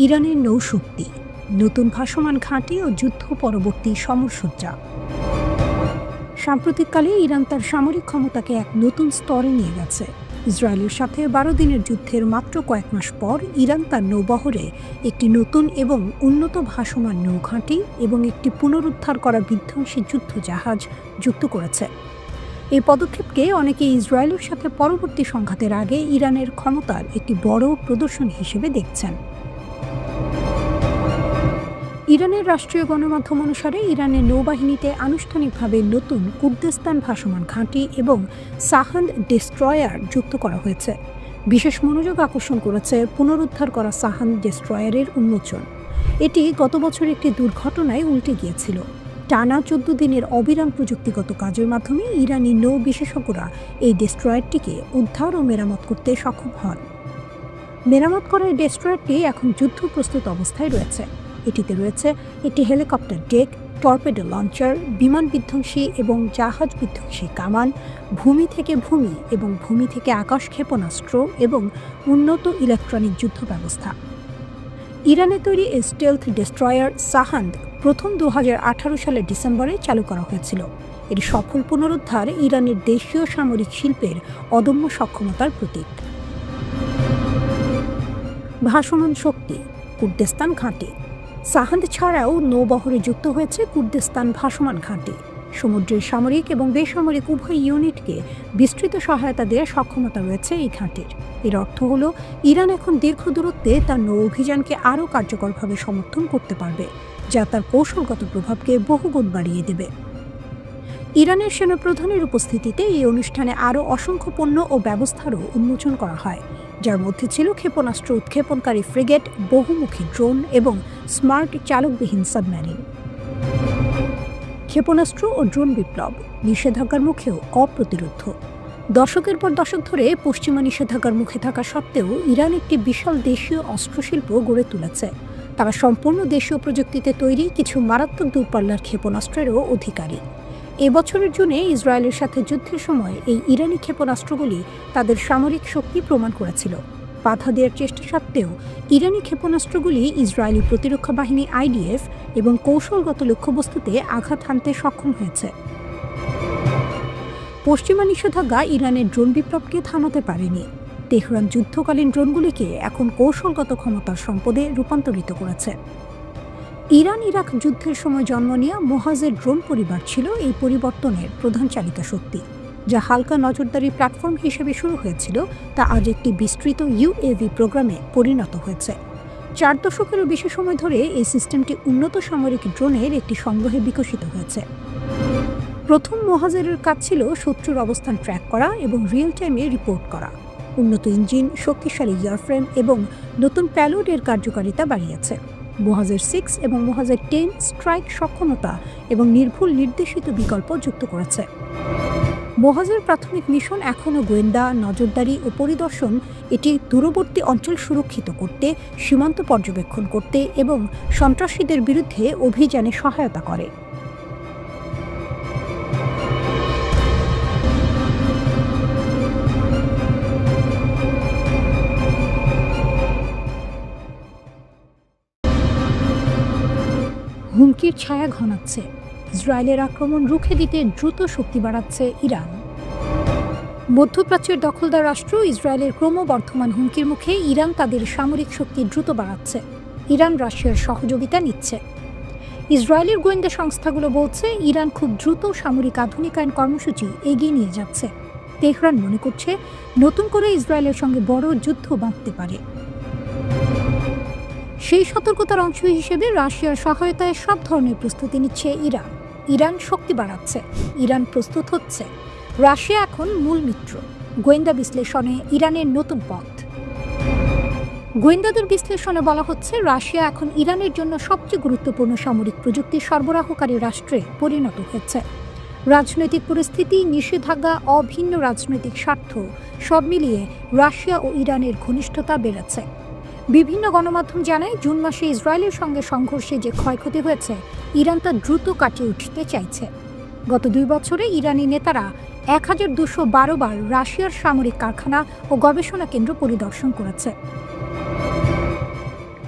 ইরানের নৌশক্তি, নতুন ভাসমান ঘাঁটি ও যুদ্ধ পরবর্তী সমরসজ্জা। সাম্প্রতিককালে ইরান তার সামরিক ক্ষমতাকে এক নতুন স্তরে নিয়ে গেছে। ইসরায়েলের সাথে 12 দিনের যুদ্ধের মাত্র কয়েক মাস পর ইরান তার নৌবহরে একটি নতুন এবং উন্নত ভাসমান নৌঘাঁটি এবং একটি পুনরুদ্ধার করা বিধ্বংসী যুদ্ধ জাহাজ যুক্ত করেছে। এই পদক্ষেপকে অনেকে ইসরায়েলের সাথে পরবর্তী সংঘাতের আগে ইরানের ক্ষমতার একটি বড় প্রদর্শন হিসেবে দেখছেন। ইরানের রাষ্ট্রীয় গণমাধ্যম অনুসারে ইরানের নৌবাহিনীতে আনুষ্ঠানিকভাবে নতুন কুর্দিস্তান ভাসমান ঘাঁটি এবং সাহান্দ ডেস্ট্রয়ার যুক্ত করা হয়েছে। বিশেষ মনোযোগ আকর্ষণ করেছে পুনরুদ্ধার করা সাহান্দ ডেস্ট্রয়ারের উন্মোচন। এটি গত বছর একটি দুর্ঘটনায় উল্টে গিয়েছিল। টানা 14 দিনের অবিরাম প্রযুক্তিগত কাজের মাধ্যমে ইরানি নৌ বিশেষজ্ঞরা এই ডেস্ট্রয়ারটিকে উদ্ধার ও মেরামত করতে সক্ষম হন। মেরামত করা এই ডেস্ট্রয়ারটি এখন যুদ্ধ প্রস্তুত অবস্থায় রয়েছে। এটিতে রয়েছে একটি হেলিকপ্টার ডেক, টর্পেডো লঞ্চার, বিমান বিধ্বংসী এবং জাহাজ বিধ্বংসী কামান, ভূমি থেকে ভূমি এবং ভূমি থেকে আকাশ ক্ষেপণাস্ত্র এবং উন্নত ইলেকট্রনিক যুদ্ধ ব্যবস্থা। ইরানে তৈরি এই স্টেলথ ডেস্ট্রয়ার সাহান্দ প্রথম 2018 সালের ডিসেম্বরে চালু করা হয়েছিল। এর সফল পুনরুদ্ধার ইরানের দেশীয় সামরিক শিল্পের অদম্য সক্ষমতার প্রতীক। ভাসমান শক্তি, কুর্দিস্তান ঘাঁটি। সাহান্দ ছাড়াও নৌবহরে যুক্ত হয়েছে কুর্দিস্তান ভাসমান ঘাঁটি। সমুদ্রের সামরিক এবং বেসামরিক উভয় ইউনিটকে বিস্তৃত সহায়তা দেওয়ার সক্ষমতা রয়েছে এই ঘাঁটির। এর অর্থ হল ইরান এখন দীর্ঘ দূরত্বে তার নৌ অভিযানকে আরও কার্যকরভাবে সমর্থন করতে পারবে, যা তার কৌশলগত প্রভাবকে বহুগুণ বাড়িয়ে দেবে। ইরানের সেনাপ্রধানের উপস্থিতিতে এই অনুষ্ঠানে আরও অসংখ্য পণ্য ও ব্যবস্থারও উন্মোচন করা হয়, যার মধ্যে ছিল ক্ষেপণাস্ত্র উৎক্ষেপণকারী ফ্রিগেট, বহুমুখী ড্রোন এবং স্মার্ট চালকবিহীন সাবমেরিন। ক্ষেপণাস্ত্র ও ড্রোন বিপ্লব নিষেধাজ্ঞার মুখেও অপ্রতিরোধ্য। দশকের পর দশক ধরে পশ্চিমা নিষেধাজ্ঞার মুখে থাকা সত্ত্বেও ইরান একটি বিশাল দেশীয় অস্ত্রশিল্প গড়ে তুলেছে। তারা সম্পূর্ণ দেশীয় প্রযুক্তিতে তৈরি কিছু মারাত্মক দূরপাল্লার ক্ষেপণাস্ত্রেরও অধিকারী। এবছরের জুনে ইসরায়েলের সাথে যুদ্ধের সময় এই ইরানি ক্ষেপণাস্ত্রগুলি তাদের সামরিক শক্তি প্রমাণ করেছিল। বাধা দেওয়ার চেষ্টা সত্ত্বেও ইরানি ক্ষেপণাস্ত্রগুলি ইসরায়েলি প্রতিরক্ষা বাহিনী IDF এবং কৌশলগত লক্ষ্যবস্তুতে আঘাত হানতে সক্ষম হয়েছে। পশ্চিমা নিষেধাজ্ঞা ইরানের ড্রোন বিপ্লবকে থামাতে পারেনি। তেহরান যুদ্ধকালীন ড্রোনগুলিকে এখন কৌশলগত ক্ষমতার সম্পদে রূপান্তরিত করেছে। ইরান ইরাক যুদ্ধের সময় জন্ম নেওয়া মোহাজের ড্রোন পরিবার ছিল এই পরিবর্তনের প্রধান চালিকা শক্তি। যা হালকা নজরদারি প্ল্যাটফর্ম হিসেবে শুরু হয়েছিল, তা আজ একটি বিস্তৃত UAV প্রোগ্রামে পরিণত হয়েছে। 4 দশকেরও বেশি সময় ধরে এই সিস্টেমটি উন্নত সামরিক ড্রোনের একটি সংগ্রহে বিকশিত হয়েছে। প্রথম মোহাজেরের কাজ ছিল শত্রুর অবস্থান ট্র্যাক করা এবং রিয়েল টাইমে রিপোর্ট করা। উন্নত ইঞ্জিন, শক্তিশালী এয়ারফ্রেম এবং নতুন প্যালোডের কার্যকারিতা বাড়িয়েছে। মোহাজের 6 এবং মোহাজের 10 স্ট্রাইক সক্ষমতা এবং নির্ভুল নির্দেশিত বিকল্প যুক্ত করেছে। মোহাজের প্রাথমিক মিশন এখনও গোয়েন্দা, নজরদারি ও পরিদর্শন। এটি দূরবর্তী অঞ্চল সুরক্ষিত করতে, সীমান্ত পর্যবেক্ষণ করতে এবং সন্ত্রাসীদের বিরুদ্ধে অভিযানে সহায়তা করে। হুমকির ছায়া ঘনাচ্ছে। ইসরায়েলের আক্রমণ রুখে দিতে দ্রুত শক্তি বাড়াচ্ছে ইরান। মধ্যপ্রাচ্যের দখলদার রাষ্ট্র ইসরায়েলের ক্রমবর্ধমান হুমকির মুখে ইরান তাদের সামরিক শক্তি দ্রুত বাড়াচ্ছে। ইরান রাশিয়ার সহযোগিতা নিচ্ছে। ইসরায়েলের গোয়েন্দা সংস্থাগুলো বলছে ইরান খুব দ্রুত সামরিক আধুনিকায়ন কর্মসূচি এগিয়ে নিয়ে যাচ্ছে। তেহরান মনে করছে নতুন করে ইসরায়েলের সঙ্গে বড় যুদ্ধ বাঁধতে পারে। সেই সতর্কতার অংশ হিসেবে রাশিয়ার সহায়তায় সব ধরনের প্রস্তুতি নিচ্ছে ইরান। ইরান শক্তি বাড়াচ্ছে, ইরান প্রস্তুত হচ্ছে। রাশিয়া এখন মূল মিত্র। গোয়েন্দা বিশ্লেষণে ইরানের নতুন পথ। গোয়েন্দাদের বিশ্লেষণে বলা হচ্ছে রাশিয়া এখন ইরানের জন্য সবচেয়ে গুরুত্বপূর্ণ সামরিক প্রযুক্তি সরবরাহকারী রাষ্ট্রে পরিণত হয়েছে। রাজনৈতিক পরিস্থিতি, নিষেধাজ্ঞা, অভিন্ন রাজনৈতিক স্বার্থ সব মিলিয়ে রাশিয়া ও ইরানের ঘনিষ্ঠতা বেড়েছে। বিভিন্ন গণমাধ্যম জানায় জুন মাসে ইসরায়েলের সঙ্গে সংঘর্ষে যে ক্ষয়ক্ষতি হয়েছে, ইরান তা দ্রুত কাটিয়ে উঠতে চাইছে। গত 2 বছরে ইরানি নেতারা 1212 বার রাশিয়ার সামরিক কারখানা ও গবেষণা কেন্দ্র পরিদর্শন করেছে।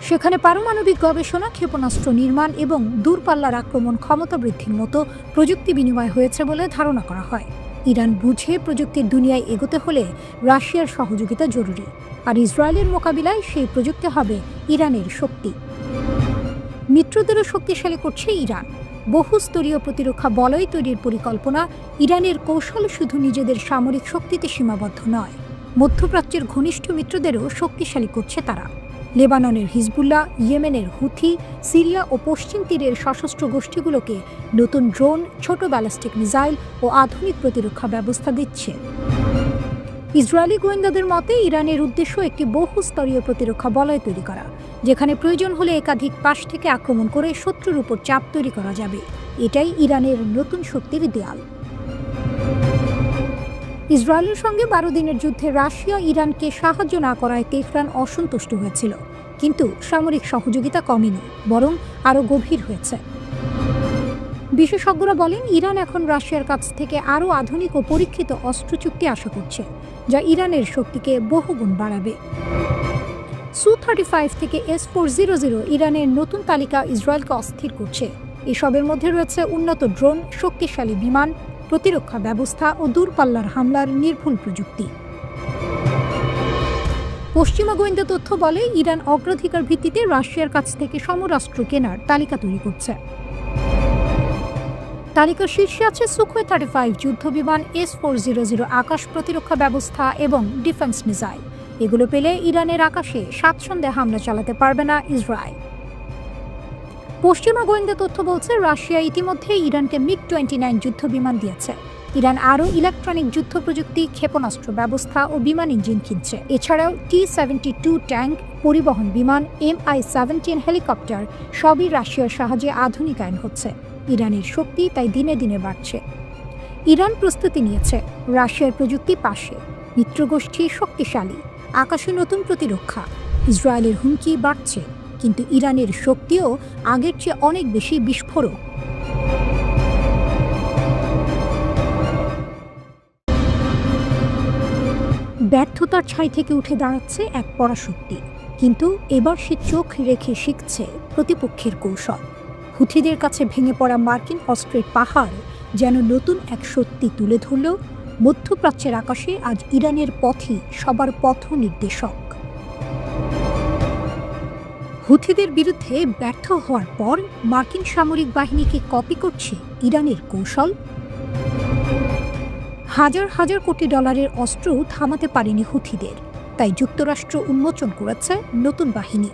সেখানে পারমাণবিক গবেষণা, ক্ষেপণাস্ত্র নির্মাণ এবং দূরপাল্লার আক্রমণ ক্ষমতা বৃদ্ধির মতো প্রযুক্তি বিনিময় হয়েছে বলে ধারণা করা হয়। ইরান বুঝে প্রযুক্তির দুনিয়ায় এগোতে হলে রাশিয়ার সহযোগিতা জরুরি, আর ইসরায়েলের মোকাবিলায় সেই প্রযুক্তি হবে ইরানের শক্তি। মিত্রদেরও শক্তিশালী করছে ইরান। বহুস্তরীয় প্রতিরক্ষা বলয় তৈরির পরিকল্পনা। ইরানের কৌশল শুধু নিজেদের সামরিক শক্তিতে সীমাবদ্ধ নয়, মধ্যপ্রাচ্যের ঘনিষ্ঠ মিত্রদেরও শক্তিশালী করছে তারা। লেবাননের হিজবুল্লাহ, ইয়েমেনের হুথি, সিরিয়া ও পশ্চিম তীরের সশস্ত্র গোষ্ঠীগুলোকে নতুন ড্রোন, ছোট ব্যালিস্টিক মিসাইল ও আধুনিক প্রতিরক্ষা ব্যবস্থা দিচ্ছে। ইসরায়েলি গোয়েন্দাদের মতে ইরানের উদ্দেশ্য একটি বহুস্তরীয় প্রতিরক্ষা বলয় তৈরি করা, যেখানে প্রয়োজন হলে একাধিক পাশ থেকে আক্রমণ করে শত্রুর উপর চাপ তৈরি করা যাবে। এটাই ইরানের নতুন শক্তির দেয়াল। ইসরায়েলের সঙ্গে 12 দিনের যুদ্ধে রাশিয়া ইরানকে সাহায্য না করায় তেহরান অসন্তুষ্ট হয়েছিল, কিন্তু সামরিক সহযোগিতা কমেনি, বরং আরও গভীর হয়েছে। বিশেষজ্ঞরা বলেন ইরান এখন রাশিয়ার কাছ থেকে আরও আধুনিক ও পরীক্ষিত অস্ত্র চুক্তি আশা করছে, যা ইরানের শক্তিকে বহুগুণ বাড়াবে। Su-35 থেকে S-400 ইরানের নতুন তালিকা ইসরায়েলকে অস্থির করছে। এসবের মধ্যে রয়েছে উন্নত ড্রোন, শক্তিশালী বিমান, প্রতিরক্ষা ব্যবস্থা ও দূরপাল্লার হামলার নির্ভুল প্রযুক্তি। পশ্চিমা গোয়েন্দা তথ্য বলে ইরান অগ্রাধিকার ভিত্তিতে রাশিয়ার কাছ থেকে সমরাস্ত্র কেনার তালিকা তৈরি করছে। তালিকার শীর্ষে আছে Su-35 যুদ্ধবিমান, S-400 আকাশ প্রতিরক্ষা ব্যবস্থা এবং ডিফেন্স মিসাইল। এগুলো পেলে ইরানের আকাশে স্বাচ্ছন্দ্যে হামলা চালাতে পারবে না ইসরায়েল। পশ্চিমা গোয়েন্দা তথ্য বলছে রাশিয়া ইতিমধ্যে ইরানকে MiG-29 যুদ্ধবিমান দিয়েছে। ইরান আরও ইলেকট্রনিক যুদ্ধ প্রযুক্তি, ক্ষেপণাস্ত্র ব্যবস্থা ও বিমান ইঞ্জিন কিনছে। এছাড়াও T-72 ট্যাঙ্ক, পরিবহন বিমান, Mi-17 হেলিকপ্টার সবই রাশিয়ার সাহায্যে আধুনিকায়ন হচ্ছে। ইরানের শক্তি তাই দিনে দিনে বাড়ছে। ইরান প্রস্তুতি নিয়েছে, রাশিয়ার প্রযুক্তি পাশে, মিত্রগোষ্ঠী শক্তিশালী, আকাশে নতুন প্রতিরক্ষা। ইসরায়েলের হুমকি বাড়ছে, কিন্তু ইরানের শক্তিও আগের চেয়ে অনেক বেশি বিস্ফোরক। ব্যর্থতার ছাই থেকে উঠে দাঁড়াচ্ছে এক পরাশক্তি, কিন্তু এবার সে চোখ রেখে শিখছে প্রতিপক্ষের কৌশল। হুথিদের কাছে ভেঙে পড়া মার্কিন অস্ত্রের পাহাড় যেন নতুন এক সত্যি তুলে ধরল। মধ্যপ্রাচ্যের আকাশে আজ ইরানের পথই সবার পথ নির্দেশক। হুথিদের বিরুদ্ধে ব্যর্থ হওয়ার পর মার্কিন সামরিক বাহিনীকে কপি করছে ইরানের কৌশল। হাজার হাজার কোটি ডলারের অস্ত্র থামাতে পারেনি হুথিদের, তাই যুক্তরাষ্ট্র উন্মোচন করেছে নতুন বাহিনী।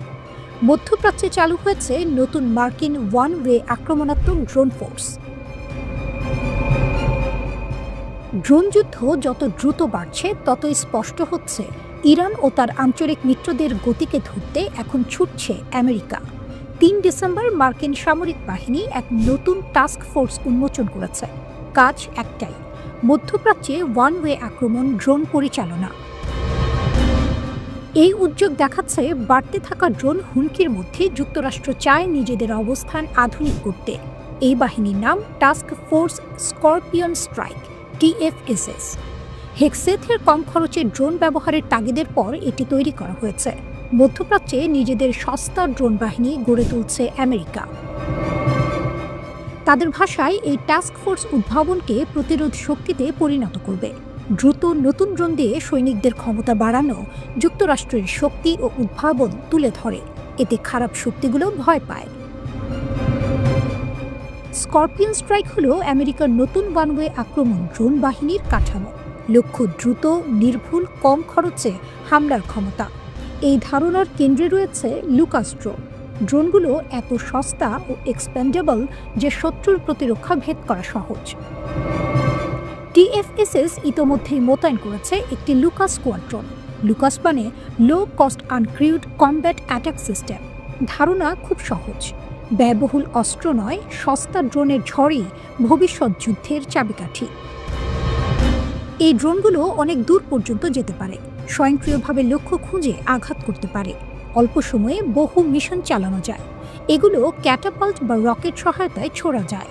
মধ্যপ্রাচ্যে চালু হয়েছে নতুন মার্কিন ওয়ান ওয়ে আক্রমণাত্মক ড্রোন ফোর্স। ড্রোন যুদ্ধ যত দ্রুত বাড়ছে, ততই স্পষ্ট হচ্ছে ইরান ও তার আঞ্চলিক মিত্রদের গতিকে ধরতে এখন ছুটছে আমেরিকা। 3 ডিসেম্বর মার্কিন সামরিক বাহিনী এক নতুন টাস্ক ফোর্স উন্মোচন করেছে। কাজ একটাই, মধ্যপ্রাচ্যে ওয়ান ওয়ে আক্রমণ, ড্রোন পরিচালনা। এই উদ্যোগ দেখাচ্ছে বাড়তে থাকা ড্রোন হুমকির মধ্যে যুক্তরাষ্ট্র চায় নিজেদের অবস্থান আধুনিক করতে। এই বাহিনীর নাম task force scorpion strike, TFSS। হেক্সেথের কম খরচে ড্রোন ব্যবহারের তাগিদের পর এটি তৈরি করা হয়েছে। মধ্যপ্রাচ্যে নিজেদের সস্তা ড্রোন বাহিনী গড়ে তুলছে আমেরিকা। তাদের ভাষায় এই টাস্ক ফোর্স উদ্ভাবনকে প্রতিরোধ শক্তিতে পরিণত করবে। দ্রুত নতুন ড্রোন দিয়ে সৈনিকদের ক্ষমতা বাড়ানো যুক্তরাষ্ট্রের শক্তি ও উদ্ভাবন তুলে ধরে। এতে খারাপ শক্তিগুলো ভয় পায়। স্করপিয়ন স্ট্রাইক হল আমেরিকার নতুন ওয়ানওয়ে আক্রমণ ড্রোন বাহিনীর কাঠামো। লক্ষ্য দ্রুত, নির্ভুল, কম খরচে হামলার ক্ষমতা। এই ধারণার কেন্দ্রে রয়েছে লুকাস ড্রোন। ড্রোনগুলো এত সস্তা ও এক্সপেন্ডেবল যে শত্রুর প্রতিরক্ষা ভেদ করা সহজ। TFSS ইতোমধ্যেই মোতায়েন করেছে একটি লুকাস স্কোয়াড্রন। লুকাস মানে low cost uncrewed combat attack system. ধারণা খুব সহজ, ব্যয়বহুল অস্ত্র নয়, সস্তা ড্রোনের ঝড়ই ভবিষ্যৎ যুদ্ধের চাবিকাঠি। এই ড্রোনগুলো অনেক দূর পর্যন্ত যেতে পারে, স্বয়ংক্রিয়ভাবে লক্ষ্য খুঁজে আঘাত করতে পারে, অল্প সময়ে বহু মিশন চালানো যায়। এগুলো ক্যাটাপাল্ট বা রকেট সহায়তায় ছোড়া যায়,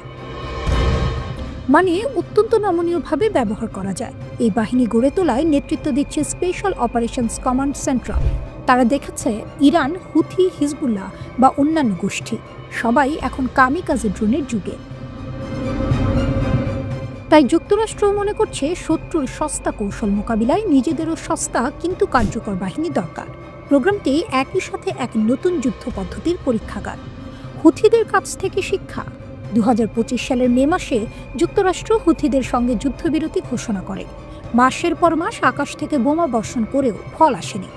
মানে অত্যন্ত নমনীয়ভাবে ব্যবহার করা যায়। এই বাহিনী গড়ে তোলায় নেতৃত্ব দিচ্ছে স্পেশাল অপারেশনস কমান্ড সেন্ট্রাল। তারা দেখেছে ইরান, হুথি, হিজবুল্লাহ বা অন্যান্য গোষ্ঠী সবাই এখন কামিকাজে ড্রোনের যুগে। তাই যুক্তরাষ্ট্র মনে করছে শত্রুর সস্তা কৌশল মোকাবিলায় নিজেদেরও সস্তা কিন্তু কার্যকর বাহিনী দরকার। প্রোগ্রামটি একই সাথে এক নতুন যুদ্ধ পদ্ধতির পরীক্ষাগার। হুথিদের কাছ থেকে শিক্ষা। 2025 সালের মে মাসে যুক্তরাষ্ট্র হুথিদের সঙ্গে যুদ্ধবিরতি ঘোষণা করে। মাসের পর মাস আকাশ থেকে বোমা বর্ষণ করেও ফল আসেনি।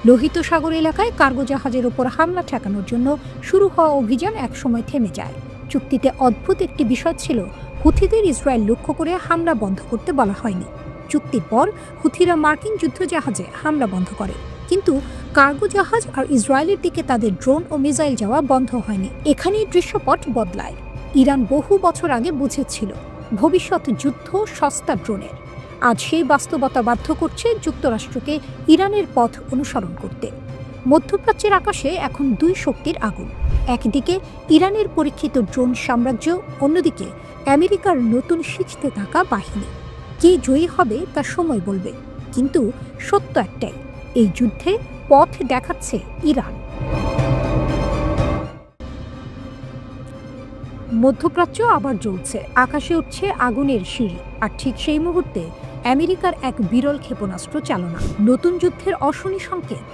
লোহিত সাগর এলাকায় কার্গো জাহাজের ওপর হামলা ঠেকানোর জন্য শুরু হওয়া অভিযান একসময় থেমে যায়। চুক্তিতে অদ্ভুত একটি বিষয় ছিল, হুথিদের ইসরায়েল লক্ষ্য করে হামলা বন্ধ করতে বলা হয়নি। চুক্তির পর হুথিরা মার্কিন যুদ্ধজাহাজে হামলা বন্ধ করে, কিন্তু কার্গো জাহাজ আর ইসরায়েলের দিকে তাদের ড্রোন ও মিসাইল যাওয়া বন্ধ হয়নি। এখানেই দৃশ্যপট বদলায়। ইরান বহু বছর আগে বুঝেছিল ভবিষ্যৎ যুদ্ধ সস্তা ড্রোনের। আজ সেই বাস্তবতা বাধ্য করছে যুক্তরাষ্ট্রকে ইরানের পথ অনুসরণ করতে। মধ্যপ্রাচ্যের আকাশে এখন দুই শক্তির আগুন। একদিকে ইরানের পরীক্ষিত ড্রোন সাম্রাজ্য, অন্যদিকে আমেরিকার নতুন শিখতে থাকা বাহিনী। কে জয়ী হবে তা সময় বলবে, কিন্তু সত্য একটাই, এই যুদ্ধে পথ দেখাচ্ছে ইরান। মধ্যপ্রাচ্য আবার জ্বলছে, আকাশে উঠছে আগুনের সিঁড়ি। আর ঠিক সেই মুহূর্তে আমেরিকার এক বিরল ক্ষেপণাস্ত্র চালনা, নতুন যুদ্ধের অশনি সংকেত।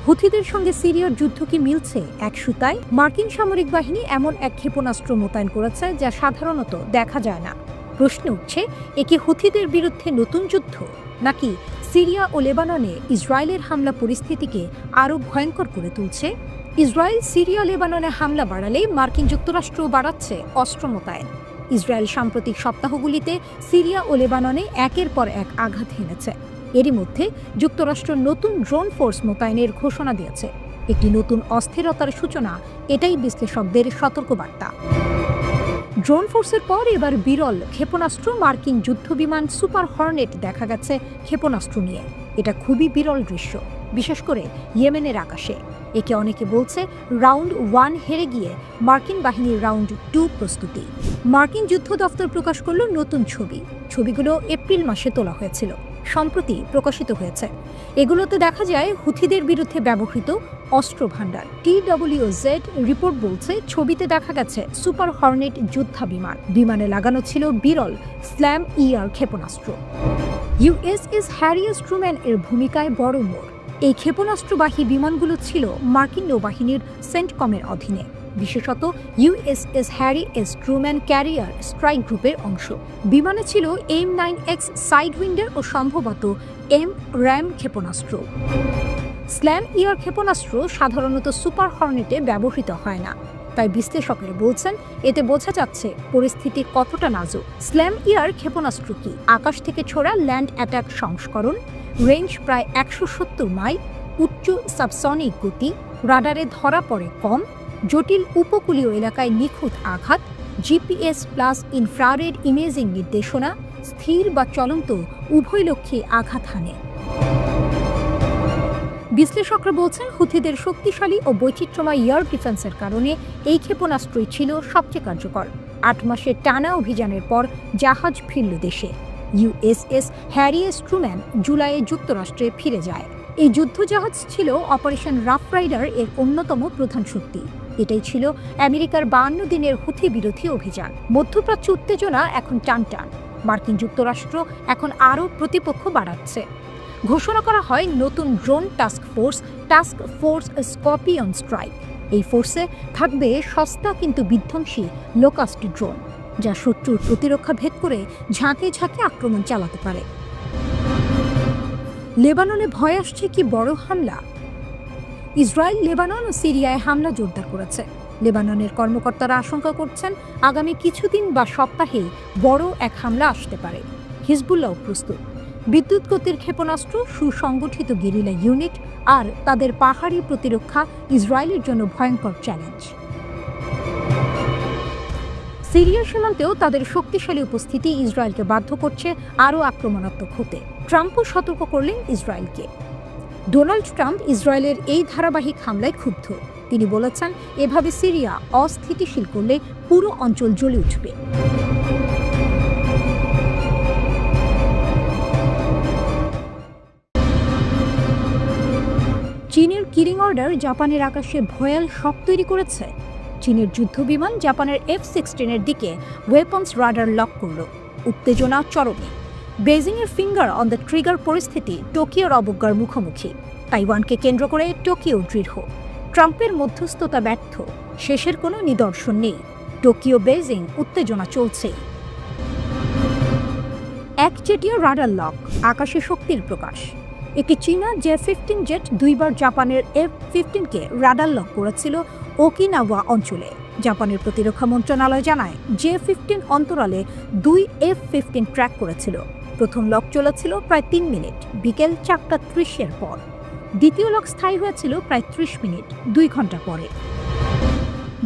হুথিদের সঙ্গে সিরিয়ার যুদ্ধ কি মিলছে এক সুতায়? মার্কিন সামরিক বাহিনী এমন এক ক্ষেপণাস্ত্র মোতায়েন করেছে যা সাধারণত দেখা যায় না। প্রশ্ন উঠছে, একে হুথিদের বিরুদ্ধে নতুন যুদ্ধ, নাকি সিরিয়া ও লেবাননে ইসরায়েলের হামলা পরিস্থিতিকে আরও ভয়ঙ্কর করে তুলছে? ইসরায়েল সিরিয়া লেবাননে হামলা বাড়ালেই মার্কিন যুক্তরাষ্ট্র বাড়াচ্ছে অস্ত্র মোতায়েন। ইসরায়েল সাম্প্রতিক সপ্তাহগুলিতে সিরিয়া ও লেবাননে একের পর এক আঘাত হেনেছে। এরই মধ্যে যুক্তরাষ্ট্র নতুন ড্রোন ফোর্স মোতায়েনের ঘোষণা দিয়েছে। একটি নতুন অস্থিরতার সূচনা, এটাই বিশ্লেষকদের সতর্কবার্তা। ড্রোন ফোর্সের পর এবার বিরল ক্ষেপণাস্ত্র, মার্কিন যুদ্ধবিমান সুপার হর্নেট দেখা গেছে ক্ষেপণাস্ত্র নিয়ে। এটা খুবই বিরল দৃশ্য, বিশেষ করে ইয়েমেনের আকাশে। একে অনেকে বলছে রাউন্ড 1 হেরে গিয়ে মার্কিন বাহিনীর রাউন্ড 2 প্রস্তুতি। মার্কিন যুদ্ধ দফতর প্রকাশ করল নতুন ছবিগুলো এপ্রিল মাসে তোলা হয়েছিল, সম্প্রতি প্রকাশিত হয়েছে। এগুলোতে দেখা যায় হুথিদের বিরুদ্ধে ব্যবহৃত অস্ত্র ভাণ্ডার। TWZ রিপোর্ট বলছে, ছবিতে দেখা গেছে সুপার হর্নেট যুদ্ধ বিমানে লাগানো ছিল বিরল স্ল্যাম ক্ষেপণাস্ত্র। USS হ্যারি এস ট্রুম্যান এর ভূমিকায় বড় মোড়। এই ক্ষেপণাস্ত্রবাহী বিমানগুলো ছিল মার্কিন নৌবাহিনীর সেন্টকমের অধীনে, বিশেষত USS Harry S Truman career strike গ্রুপের অংশ। বিমানে ছিল M9X সাইডউইন্ডার ও সম্ভবত M-RAM ক্ষেপণাস্ত্র। স্ল্যাম ক্ষেপণাস্ত্র সাধারণত সুপার হর্নেটে ব্যবহৃত হয় না, তাই বিশ্লেষকেরা বলছেন এতে বোঝা যাচ্ছে পরিস্থিতি কতটা নাজুক। স্ল্যাম ক্ষেপণাস্ত্র কি? আকাশ থেকে ছোড়া ল্যান্ড অ্যাটাক সংস্করণ, রেঞ্জ প্রায় 170 মাইল, উচ্চ সাবসনিক গতি, রাডারে ধরা পড়ে কম, জটিল উপকূলীয় এলাকায় নিখুঁত আঘাত, GPS প্লাস ইনফ্রারেড ইমেজিং নির্দেশনা, স্থির বা চলন্ত উভয় লক্ষ্যে আঘাত হানে। বিশ্লেষকরা বলছেন হুথিদের শক্তিশালী ও বৈচিত্র্যময় এয়ার ডিফেন্সের কারণে এই ক্ষেপণাস্ত্রই ছিল সবচেয়ে কার্যকর। 8 মাসের টানা অভিযানের পর জাহাজ ফিরল দেশে। USS হ্যারি এস ট্রুম্যান জুলাইয়ে যুক্তরাষ্ট্রে ফিরে যায়। এই যুদ্ধজাহাজ ছিল অপারেশন রাফ রাইডার এর অন্যতম প্রধান শক্তি। এটাই ছিল আমেরিকার 52 দিনের হুথি বিরোধী অভিযান। মধ্যপ্রাচ্য উত্তেজনা এখন টানটান। মার্কিন যুক্তরাষ্ট্র এখন আরও প্রতিপক্ষ বাড়াচ্ছে। ঘোষণা করা হয় নতুন drone task force scorpion strike. এই ফোর্সে থাকবে সস্তা কিন্তু বিধ্বংসী লোকাস্ট ড্রোন, যা শত্রুর প্রতিরক্ষা ভেদ করে ঝাঁকে ঝাঁকে আক্রমণ চালাতে পারে। লেবাননে ভয় আসছে কি বড় হামলা? ইসরায়েল লেবানন ও সিরিয়ায় হামলা জোরদার করেছে। লেবাননের কর্মকর্তারা আশঙ্কা করছেন আগামী কিছুদিন বা সপ্তাহে বড় এক হামলা আসতে পারে। হিজবুল্লাহ প্রস্তুত। বিদ্যুৎ গতির ক্ষেপণাস্ত্র, সুসংগঠিত গেরিলা ইউনিট আর তাদের পাহাড়ি প্রতিরক্ষা ইসরায়েলের জন্য ভয়ঙ্কর চ্যালেঞ্জ। সিরিয়া সীমান্তেও তাদের শক্তিশালী উপস্থিতি ইসরায়েলকে বাধ্য করছে আরও আক্রমণাত্মক হতে। ট্রাম্পও সতর্ক করলেন ইসরায়েলকে। ডোনাল্ড ট্রাম্প ইসরায়েলের এই ধারাবাহিক হামলায় ক্ষুব্ধ। তিনি বলেছেন, এভাবে সিরিয়া অস্থিতিশীল করলে পুরো অঞ্চল জ্বলে উঠবে। চীনের কিলিং অর্ডার জাপানের আকাশে ভয়াল শক তৈরি করেছে। চীনের যুদ্ধবিমান জাপানের F-16 দিকে ওয়েপন্স রাডার লক করল। উত্তেজনা চরমে। বেজিংয়ের ফিঙ্গার অন দ্য ট্রিগার পরিস্থিতি টোকিওর অবজ্ঞার মুখোমুখি। তাইওয়ানকে কেন্দ্র করে টোকিও দৃঢ়। ট্রাম্পের মধ্যস্থতা ব্যর্থ। শেষের কোনো নিদর্শন নেই। টোকিও বেজিং উত্তেজনা চলছে। একচেটিয়া রাডার লক, আকাশে শক্তির প্রকাশ। একটি চীনা J-15 জেট দুইবার জাপানের F-15কে রাডার লক করেছিল ওকিনাওয়া অঞ্চলে। জাপানের প্রতিরক্ষা মন্ত্রণালয় জানায় J-15 অন্তরালে 2 F-15 ট্র্যাক করেছিল। প্রথম লক চলেছিল প্রায় 3 মিনিট বিকেল 4:30 পর। দ্বিতীয় লক স্থায়ী হয়েছিল প্রায় 30 মিনিট 2 ঘন্টা পরে।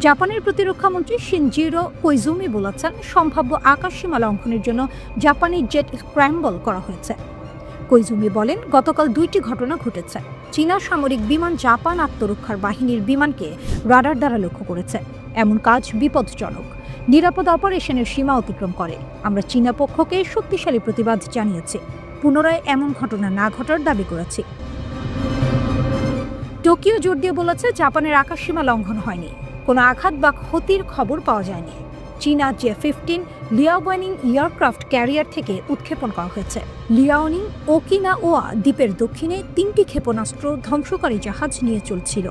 জাপানের প্রতিরক্ষা মন্ত্রী শিনজিরো কোইজুমি বলেছেন, সম্ভাব্য আকাশসীমা লঙ্ঘনের জন্য জাপানি জেট স্ক্র্যাম্বল করা হয়েছে। কোইজুমি বলেন, গতকাল 2টি ঘটনা ঘটেছে। চীনা সামরিক বিমান জাপান আত্মরক্ষার বাহিনীর বিমানকে রাডার দ্বারা লক্ষ্য করেছে। এমন কাজ বিপজ্জনক, নিরাপদ অপারেশনের সীমা অতিক্রম করে। আমরা চীনা পক্ষকে শক্তিশালী প্রতিবাদ জানিয়েছি, পুনরায় এমন ঘটনা না ঘটার দাবি করেছি। টোকিও জোর দিয়ে বলেছে, জাপানের আকাশসীমা লঙ্ঘন হয়নি, কোনো আঘাত বা ক্ষতির খবর পাওয়া যায়নি। চীনা J-15 লিয়াওনিং এয়ারক্রাফট ক্যারিয়ার থেকে উৎক্ষেপণ করা হয়েছে। লিয়াওনিং ওকিনাওয়া দ্বীপের দক্ষিণে 3টি ক্ষেপণাস্ত্র ধ্বংসকারী জাহাজ নিয়ে চলছিল।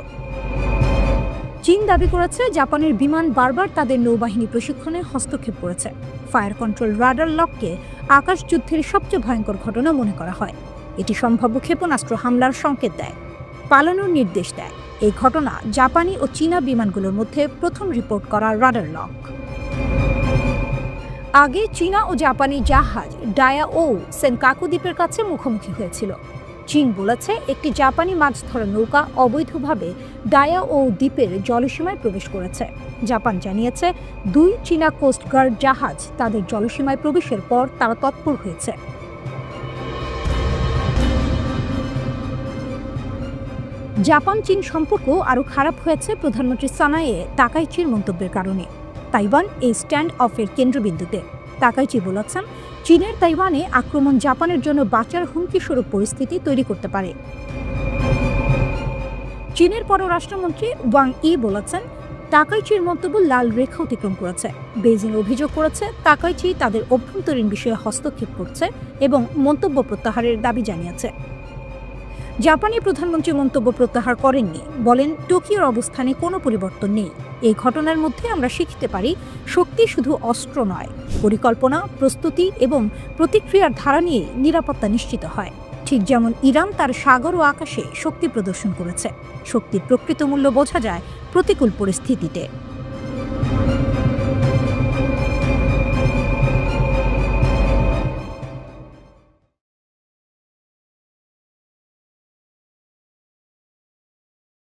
চীন দাবি করেছে, জাপানের বিমান বারবার তাদের নৌবাহিনী প্রশিক্ষণে হস্তক্ষেপ করেছে। ফায়ার কন্ট্রোল রাডার লককে আকাশযুদ্ধের সবচেয়ে ভয়ঙ্কর ঘটনা মনে করা হয়। এটি সম্ভাব্য ক্ষেপণাস্ত্র হামলার সংকেত দেয়, পালানোর নির্দেশ দেয়। এই ঘটনা জাপানি ও চীনা বিমানগুলোর মধ্যে প্রথম রিপোর্ট করা রাডার লক। আগে চীনা ও জাপানি জাহাজ ডায়াও সেনকাকু দ্বীপের কাছে মুখোমুখি হয়েছিল। চীন বলেছে, একটি জাপানি মাছ ধরা নৌকা অবৈধভাবে ডায়াও দ্বীপের জলসীমায় প্রবেশ করেছে। জাপান জানিয়েছে, 2 চীনা কোস্টগার্ড জাহাজ তাদের জলসীমায় প্রবেশের পর তারা তৎপর হয়েছে। জাপান চীন সম্পর্ক আরও খারাপ হয়েছে প্রধানমন্ত্রী সানায়ে তাকাইচির মন্তব্যের কারণে। তাইওয়ান এই স্ট্যান্ড অফের কেন্দ্রবিন্দুতে। তাকাইচি বলেছেন, চীনের তাইওয়ানে আক্রমণ জাপানের জন্য বাঁচার হুমকিস্বরূপ পরিস্থিতি তৈরি করতে পারে। চীনের পররাষ্ট্রমন্ত্রী ওয়াং ই বলেছেন, তাকাইচির মন্তব্য লাল রেখা অতিক্রম করেছে। বেইজিং অভিযোগ করেছে, তাকাইচি তাদের অভ্যন্তরীণ বিষয়ে হস্তক্ষেপ করছে এবং মন্তব্য প্রত্যাহারের দাবি জানিয়েছে। জাপানি প্রধানমন্ত্রী মন্তব্য প্রত্যাহার করেননি, বলেন, টোকিওর অবস্থানে কোনো পরিবর্তন নেই। এই ঘটনার মধ্যে আমরা শিখতে পারি, শক্তি শুধু অস্ত্র নয়, পরিকল্পনা, প্রস্তুতি এবং প্রতিক্রিয়ার ধারা নিয়ে নিরাপত্তা নিশ্চিত হয়। ঠিক যেমন ইরান তার সাগর ও আকাশে শক্তি প্রদর্শন করেছে। শক্তির প্রকৃত মূল্য বোঝা যায় প্রতিকূল পরিস্থিতিতে।